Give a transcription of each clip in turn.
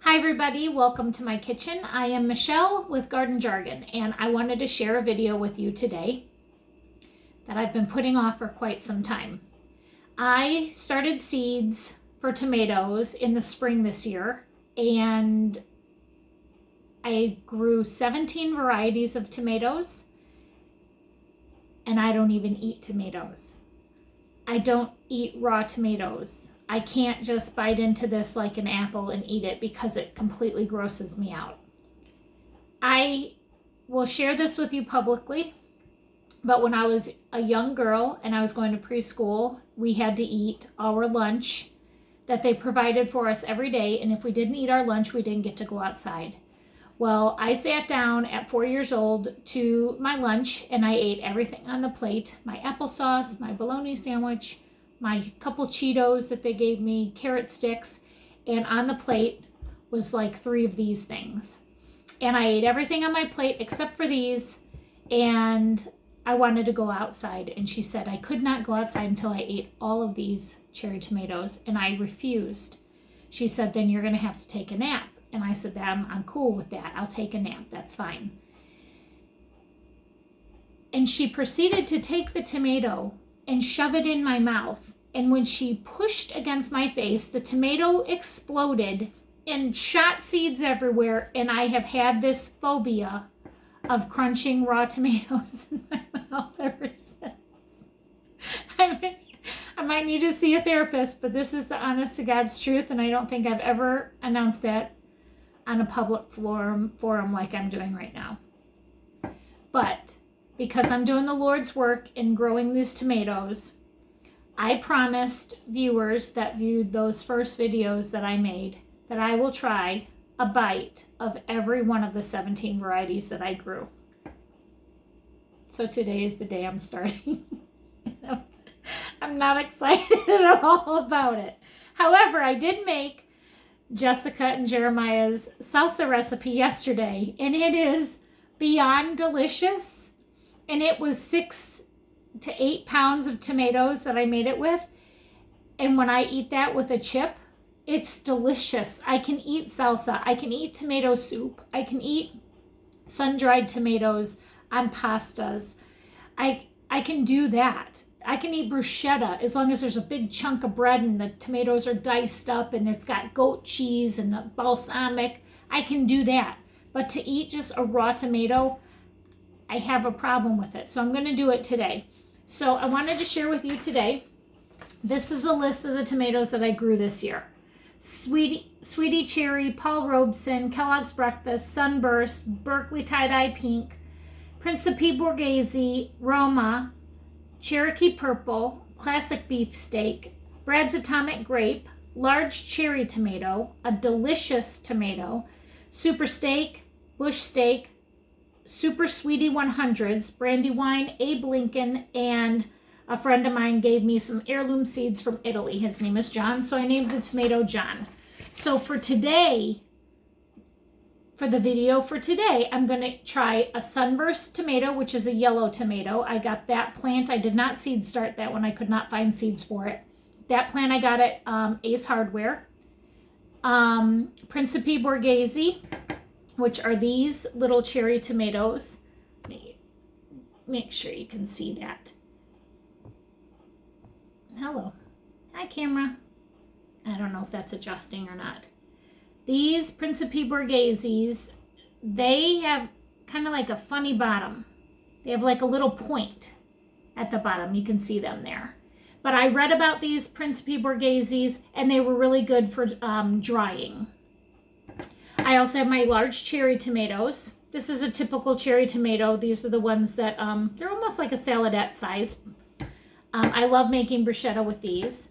Hi everybody, welcome to my kitchen. I am Michelle with Garden Jargon, and I wanted to share a video with you today that I've been putting off for quite some time. I started seeds for tomatoes in the spring this year, and I grew 17 varieties of tomatoes, and I don't even eat tomatoes. I don't eat raw tomatoes. I can't just bite into this like an apple and eat it because it completely grosses me out. I will share this with you publicly, but when I was a young girl and I was going to preschool, we had to eat our lunch that they provided for us every day, and if we didn't eat our lunch, we didn't get to go outside. Well, I sat down at 4 years old to my lunch and I ate everything on the plate. My applesauce, my bologna sandwich, my couple Cheetos that they gave me, carrot sticks, and on the plate was like 3 of these things. And I ate everything on my plate except for these, and I wanted to go outside. And she said I could not go outside until I ate all of these cherry tomatoes, and I refused. She said, then you're going to have to take a nap. And I said, I'm cool with that. I'll take a nap. That's fine. And she proceeded to take the tomato and shove it in my mouth. And when she pushed against my face, the tomato exploded and shot seeds everywhere. And I have had this phobia of crunching raw tomatoes in my mouth ever since. I might need to see a therapist, but this is the honest to God's truth. And I don't think I've ever announced that on a public forum like I'm doing right now. But because I'm doing the Lord's work in growing these tomatoes, I promised viewers that viewed those first videos that I made that I will try a bite of every one of the 17 varieties that I grew. So today is the day I'm starting. I'm not excited at all about it. However, I did make Jessica and Jeremiah's salsa recipe yesterday, and it is beyond delicious. And it was 6 to 8 pounds of tomatoes that I made it with. And when I eat that with a chip, it's delicious. I can eat salsa. I can eat tomato soup. I can eat sun-dried tomatoes on pastas. I can do that. I can eat bruschetta as long as there's a big chunk of bread and the tomatoes are diced up and it's got goat cheese and the balsamic. I can do that. But to eat just a raw tomato, I have a problem with it. So I'm going to do it today. So I wanted to share with you today, this is a list of the tomatoes that I grew this year. Sweetie Cherry, Paul Robeson, Kellogg's Breakfast, Sunburst, Berkeley Tie-Dye Pink, Principe Borghese, Roma, Cherokee Purple, Classic Beefsteak, Brad's Atomic Grape, Large Cherry Tomato, a Delicious Tomato, Super Steak, Bush Steak, Super Sweetie 100s, Brandywine, Abe Lincoln, and a friend of mine gave me some heirloom seeds from Italy. His name is John, so I named the tomato John. So for today, for the video for today, I'm going to try a sunburst tomato, which is a yellow tomato. I got that plant. I did not seed start that one. I could not find seeds for it. That plant I got at Ace Hardware. Principe Borghese, which are these little cherry tomatoes. Let me make sure you can see that. Hello. Hi, camera. I don't know if that's adjusting or not. These Principe Borgheses, they have kind of like a funny bottom. They have like a little point at the bottom. You can see them there. But I read about these Principe Borgheses, and they were really good for drying. I also have my large cherry tomatoes. This is a typical cherry tomato. These are the ones that, they're almost like a saladette size. I love making bruschetta with these.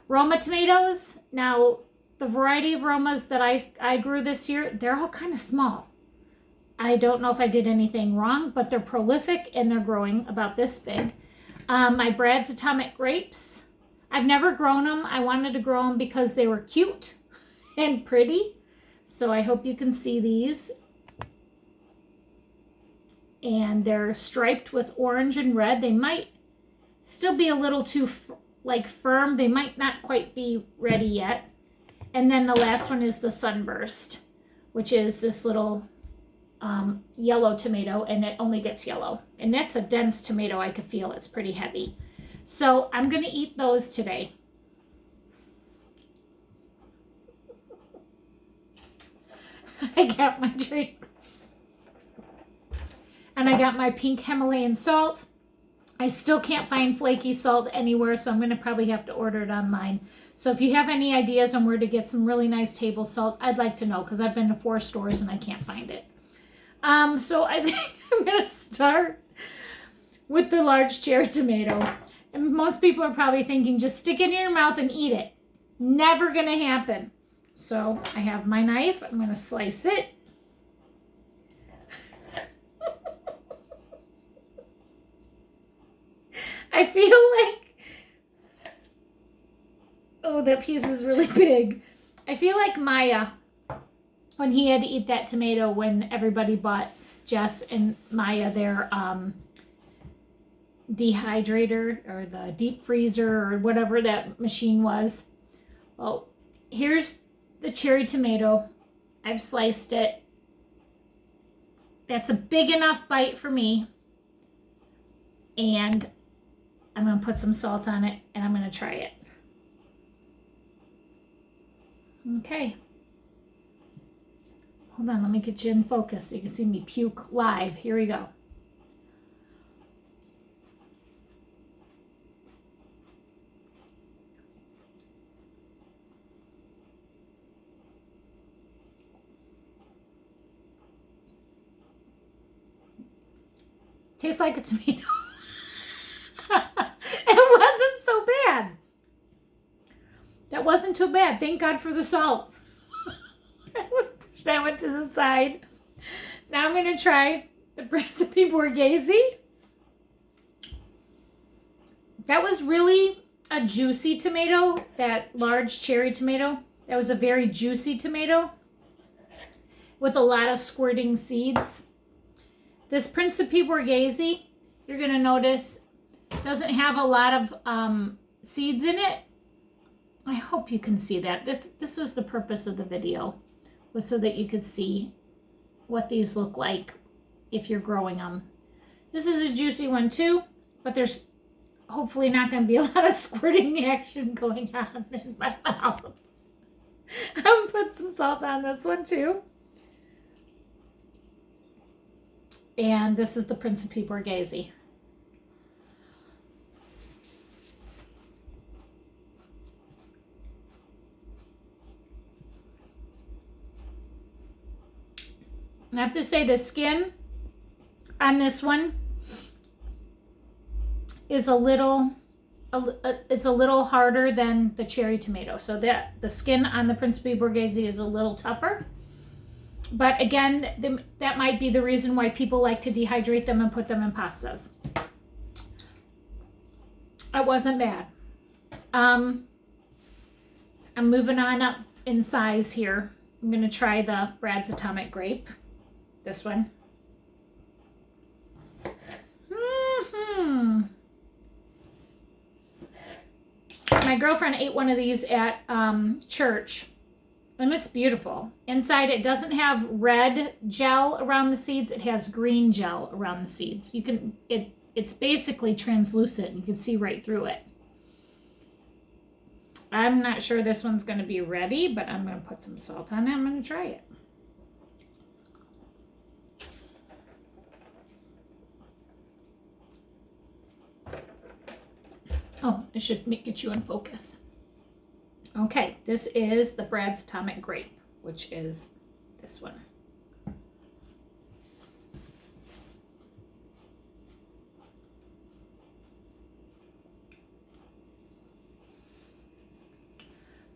Roma tomatoes. Now, the variety of Romas that I grew this year, they're all kind of small. I don't know if I did anything wrong, but they're prolific and they're growing about this big. My Brad's Atomic Grapes. I've never grown them. I wanted to grow them because they were cute and pretty. So I hope you can see these. And they're striped with orange and red. They might still be a little too firm. They might not quite be ready yet. And then the last one is the sunburst, which is this little yellow tomato, and it only gets yellow. And that's a dense tomato. I could feel it's pretty heavy. So I'm going to eat those today. I got my drink. And I got my pink Himalayan salt. I still can't find flaky salt anywhere, so I'm going to probably have to order it online. So if you have any ideas on where to get some really nice table salt, I'd like to know, because I've been to 4 stores and I can't find it. So I think I'm going to start with the large cherry tomato. And most people are probably thinking, just stick it in your mouth and eat it. Never going to happen. So I have my knife. I'm going to slice it. I feel like, oh, that piece is really big. I feel like Maya, when he had to eat that tomato when everybody bought Jess and Maya their dehydrator or the deep freezer or whatever that machine was. Well, here's the cherry tomato. I've sliced it. That's a big enough bite for me. And I'm going to put some salt on it and I'm going to try it. Okay. Hold on, let me get you in focus so you can see me puke live. Here we go. Tastes like a tomato. It wasn't so bad. That wasn't too bad. Thank God for the salt. Push that one to the side. Now I'm going to try the principe Borghese. That was really a juicy tomato, that large cherry tomato. That was a very juicy tomato with a lot of squirting seeds. This principe Borghese, you're going to notice, doesn't have a lot of seeds in it. I hope you can see that. This was the purpose of the video, was so that you could see what these look like if you're growing them. This is a juicy one too, but there's hopefully not going to be a lot of squirting action going on in my mouth. I'm going to put some salt on this one too. And this is the Principe Borghese. I have to say the skin on this one is it's a little harder than the cherry tomato. So that the skin on the Principe Borghese is a little tougher. But again, that might be the reason why people like to dehydrate them and put them in pastas. It wasn't bad. I'm moving on up in size here. I'm going to try the Brad's Atomic Grape. This one. My girlfriend ate one of these at church. And it's beautiful. Inside it doesn't have red gel around the seeds. It has green gel around the seeds. It's basically translucent. You can see right through it. I'm not sure this one's going to be ready, but I'm going to put some salt on it. I'm going to try it. Oh, it should get you in focus. Okay, this is the Brad's Atomic Grape, which is this one.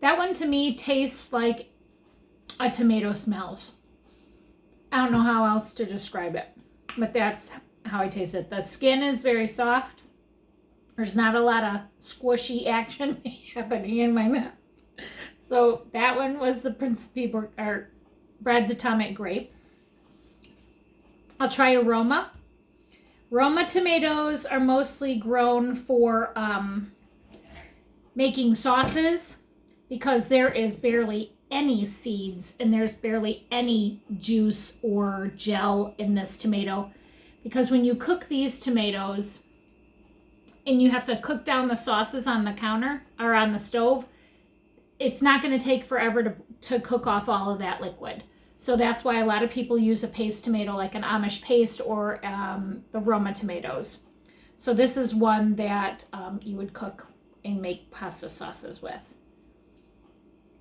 That one to me tastes like a tomato smells. I don't know how else to describe it, but that's how I taste it. The skin is very soft. There's not a lot of squishy action happening in my mouth. So that one was the Principe or Brad's Atomic Grape. I'll try a Roma. Roma tomatoes are mostly grown for making sauces. because there is barely any seeds and there's barely any juice or gel in this tomato. Because when you cook these tomatoes and you have to cook down the sauces on the counter or on the stove, it's not going to take forever to cook off all of that liquid. So that's why a lot of people use a paste tomato like an Amish paste or the Roma tomatoes. So this is one that you would cook and make pasta sauces with.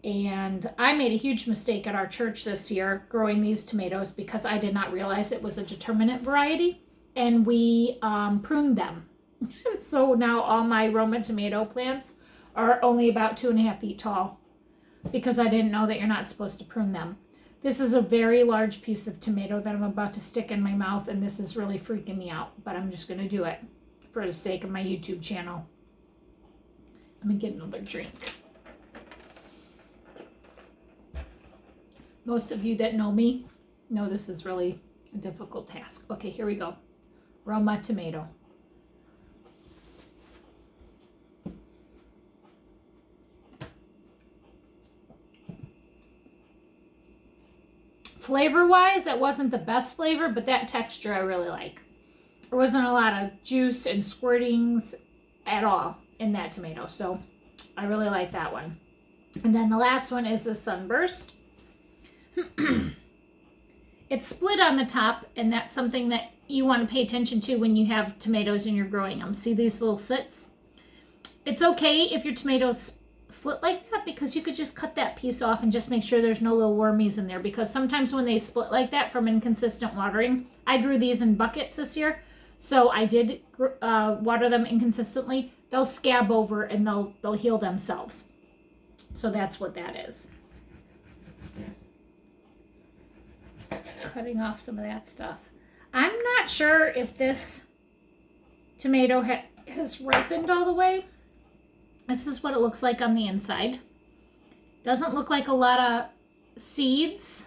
And I made a huge mistake at our church this year growing these tomatoes because I did not realize it was a determinate variety, and we pruned them. So now all my Roma tomato plants are only about 2.5 feet tall because I didn't know that you're not supposed to prune them. This is a very large piece of tomato that I'm about to stick in my mouth, and this is really freaking me out, but I'm just going to do it for the sake of my YouTube channel. I'm going to get another drink. Most of you that know me know this is really a difficult task. Okay, here we go. Roma tomato. Flavor-wise, it wasn't the best flavor, but that texture I really like. There wasn't a lot of juice and squirtings at all in that tomato, so I really like that one. And then the last one is the sunburst. It's split on the top, and that's something that you want to pay attention to when you have tomatoes and you're growing them. See these little slits? It's okay if your tomatoes slit like that because you could just cut that piece off and just make sure there's no little wormies in there, because sometimes when they split like that from inconsistent watering, I grew these in buckets this year, so I did water them inconsistently. They'll scab over and they'll heal themselves. So that's what that is. Cutting off some of that stuff. I'm not sure if this tomato has ripened all the way. This is what it looks like on the inside. Doesn't look like a lot of seeds.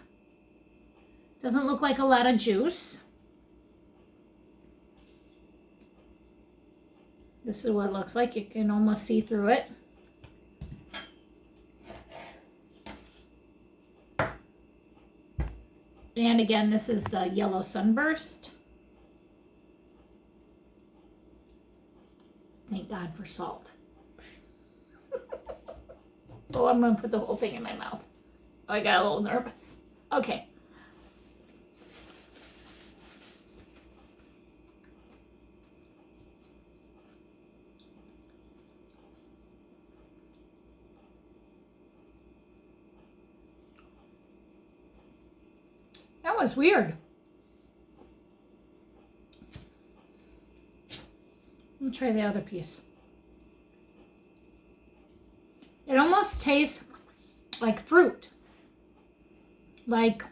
Doesn't look like a lot of juice. This is what it looks like. You can almost see through it. And again, this is the yellow sunburst. Thank God for salt. Oh, I'm going to put the whole thing in my mouth. Oh, I got a little nervous. Okay. That was weird. Let me try the other piece. It almost tastes like fruit. Like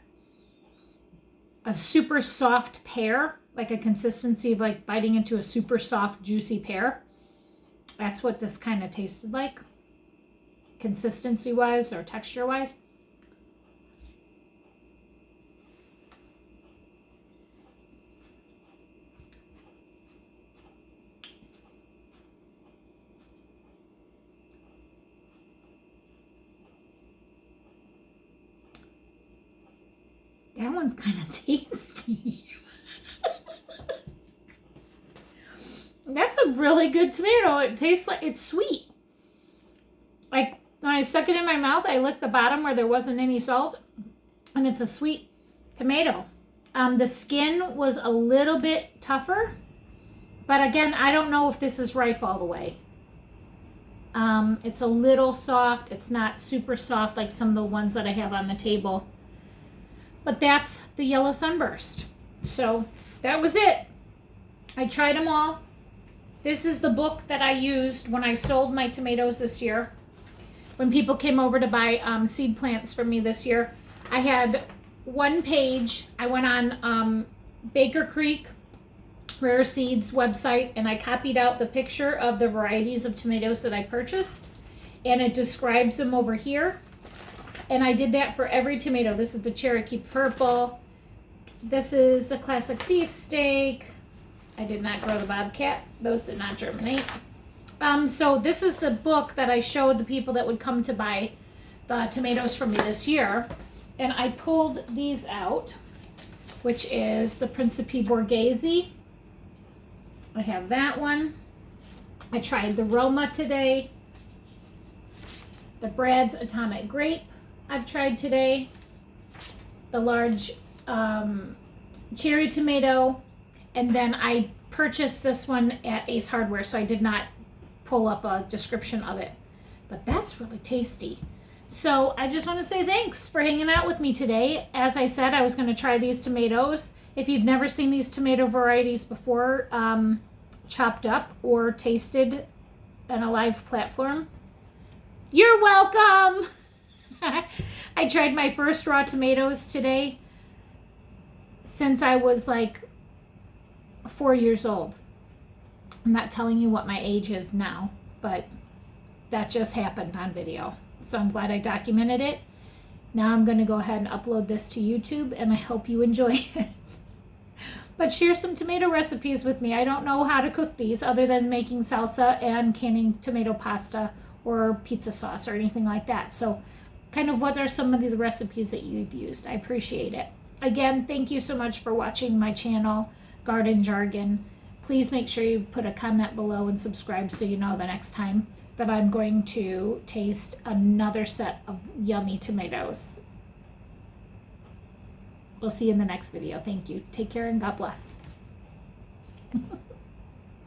a super soft pear. Like a consistency of like biting into a super soft, juicy pear. That's what this kind of tasted like. Consistency-wise or texture-wise. That one's kind of tasty. That's a really good tomato. It tastes like it's sweet. Like when I stuck it in my mouth, I licked the bottom where there wasn't any salt, and it's a sweet tomato. The skin was a little bit tougher, but again, I don't know if this is ripe all the way. It's a little soft. It's not super soft like some of the ones that I have on the table. But that's the yellow sunburst. So that was it. I tried them all. This is the book that I used when I sold my tomatoes this year. When people came over to buy seed plants from me this year, I had one page. I went on Baker Creek Rare Seeds website, and I copied out the picture of the varieties of tomatoes that I purchased, and it describes them over here. And I did that for every tomato. This is the Cherokee Purple. This is the classic beefsteak. I did not grow the Bobcat. Those did not germinate. So this is the book that I showed the people that would come to buy the tomatoes from me this year. And I pulled these out, which is the Principe Borghese. I have that one. I tried the Roma today. The Brad's Atomic Grape I've tried today. The large cherry tomato. And then I purchased this one at Ace Hardware, so I did not pull up a description of it. But that's really tasty. So I just want to say thanks for hanging out with me today. As I said, I was going to try these tomatoes. If you've never seen these tomato varieties before, chopped up or tasted on a live platform, you're welcome. I tried my first raw tomatoes today since I was like 4 years old. I'm not telling you what my age is now, but that just happened on video. So I'm glad I documented it. Now I'm going to go ahead and upload this to YouTube, and I hope you enjoy it. But share some tomato recipes with me. I don't know how to cook these other than making salsa and canning tomato pasta or pizza sauce or anything like that. So kind of what are some of the recipes that you've used? I appreciate it. Again, thank you so much for watching my channel, Garden Jargon. Please make sure you put a comment below and subscribe so you know the next time that I'm going to taste another set of yummy tomatoes. We'll see you in the next video. Thank you. Take care and God bless.